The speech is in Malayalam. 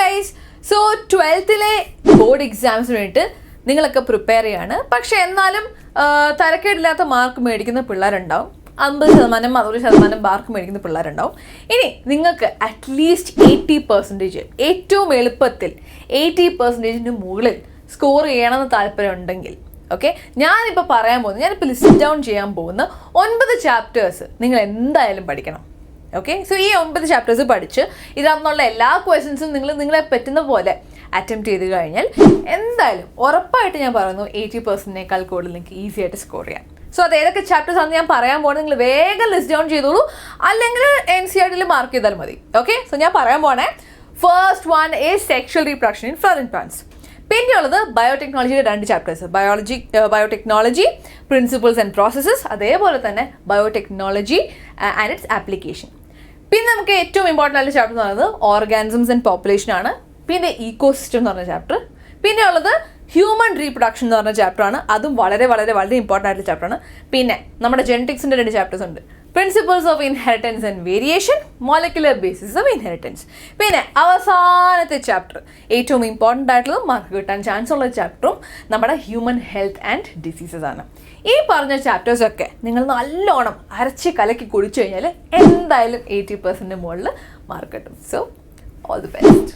ഗൈസ്, സോ 12th ബോർഡ് എക്സാംസിന് വേണ്ടിയിട്ട് നിങ്ങളൊക്കെ പ്രിപ്പയർ ചെയ്യാണ്. പക്ഷെ എന്നാലും തരക്കേടില്ലാത്ത മാർക്ക് മേടിക്കുന്ന പിള്ളേരുണ്ടാവും. 50%, 60% മാർക്ക് മേടിക്കുന്ന പിള്ളേരുണ്ടാവും. ഇനി നിങ്ങൾക്ക് അറ്റ്ലീസ്റ്റ് 80%, ഏറ്റവും എളുപ്പത്തിൽ 80% മുകളിൽ സ്കോർ ചെയ്യണമെന്ന് താല്പര്യം ഉണ്ടെങ്കിൽ, ഓക്കെ, ഞാനിപ്പോൾ പറയാൻ പോകുന്നത്, ഞാനിപ്പോൾ ലിസ്റ്റ് ഡൗൺ ചെയ്യാൻ പോകുന്ന 9 ചാപ്റ്റേഴ്സ് നിങ്ങൾ എന്തായാലും പഠിക്കണം. ഓക്കെ, സോ ഈ 9 ചാപ്റ്റേഴ്സ് പഠിച്ച് ഇതിനകത്തുള്ള എല്ലാ ക്വസ്റ്റ്യൻസും നിങ്ങളെ പറ്റുന്ന പോലെ അറ്റംപ്റ്റ് ചെയ്ത് കഴിഞ്ഞാൽ എന്തായാലും ഉറപ്പായിട്ട് ഞാൻ പറയുന്നു 80%-നേക്കാൾ കൂടുതൽ നിങ്ങൾക്ക് ഈസി ആയിട്ട് സ്കോർ ചെയ്യാം. സോ അത് ഏതൊക്കെ ചാപ്റ്റേഴ്സ് ആണെന്ന് ഞാൻ പറയാൻ പോകുന്നത്. നിങ്ങൾ വേഗം ലിസ്റ്റ് ഡൗൺ ചെയ്തോളൂ, അല്ലെങ്കിൽ NCERT മാർക്ക് ചെയ്താൽ മതി. ഓക്കെ, സോ ഞാൻ പറയാൻ പോണേ. First one is sexual reproduction in flowering plants. പിന്നെയുള്ളത് ബയോടെക്നോളജിയുടെ 2 chapters, biotechnology principles and processes, അതേപോലെ തന്നെ ബയോടെക്നോളജി ആൻഡ് ഇറ്റ്സ് ആപ്ലിക്കേഷൻ. പിന്നെ നമുക്ക് ഏറ്റവും ഇമ്പോർട്ടൻ്റ് ആയിട്ടുള്ള ചാപ്റ്റർ എന്ന് പറയുന്നത് ഓർഗാനിസംസ് ആൻഡ് പോപ്പുലേഷൻ ആണ്. പിന്നെ ഇക്കോസിസ്റ്റം എന്ന് പറഞ്ഞ ചാപ്റ്റർ. പിന്നെ ഉള്ളത് ഹ്യൂമൻ റീപ്രൊഡക്ഷൻ എന്ന് പറഞ്ഞ ചാപ്റ്ററാണ്. അതും വളരെ വളരെ വളരെ ഇമ്പോർട്ടൻ്റ് ആയിട്ടുള്ള ചാപ്റ്ററാണ്. പിന്നെ നമ്മുടെ ജെനറ്റിക്സിൻ്റെ 2 ചാപ്റ്റേഴ്സ് ഉണ്ട്, principles of inheritance and variation, molecular basis of inheritance. പിന്നെ അവസാനത്തെ ചാപ്റ്റർ, ഏറ്റവും ഇമ്പോർട്ടൻ്റ് ആയിട്ടുള്ളതും മാർക്ക് കിട്ടാൻ ചാൻസ് ഉള്ള ചാപ്റ്ററും നമ്മുടെ ഹ്യൂമൻ ഹെൽത്ത് ആൻഡ് ഡിസീസസ് ആണ്. ഈ പറഞ്ഞ ചാപ്റ്റേഴ്സൊക്കെ നിങ്ങൾ നല്ലോണം അരച്ച് കലക്കി കുടിച്ചു കഴിഞ്ഞാൽ എന്തായാലും 80% മുകളിൽ മാർക്ക് കിട്ടും. So all the best.